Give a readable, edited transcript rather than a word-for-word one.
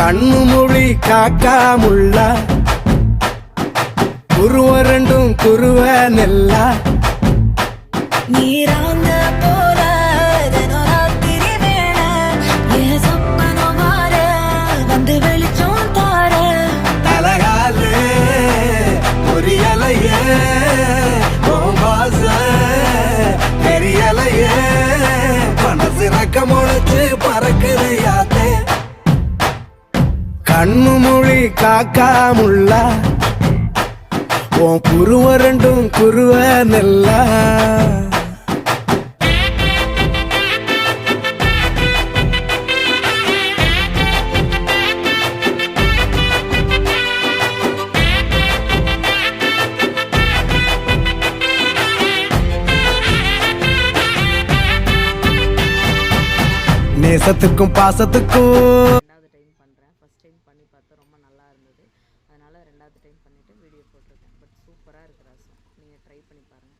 கண்ணு மொழி காக்காமுள்ள குருவ ரெண்டும் குருவ நெல்லா நீராங்க போல ராத்திரி வேண என் சொப்பனம் மாற வந்து வெளிச்சம் தார தலகாலே பொரியலையே வாச பெரியலையே மனசு ரக்க முளைச்சு பறக்குது யாத்தே கண்ணு மொழி காக்காமுள்ள உன் குருவ ரெண்டும் குருவ நெல்லா நேசத்துக்கும் பாசத்துக்கும் ரெண்டாவது டைம் பண்ணுறேன். ஃபஸ்ட் டைம் பண்ணி பார்த்தா ரொம்ப நல்லா இருந்தது. அதனால் ரெண்டாவது டைம் பண்ணிவிட்டு வீடியோ போட்டிருக்கேன். பட் சூப்பராக இருக்குது ரசம். நீங்கள் ட்ரை பண்ணி பாருங்கள்.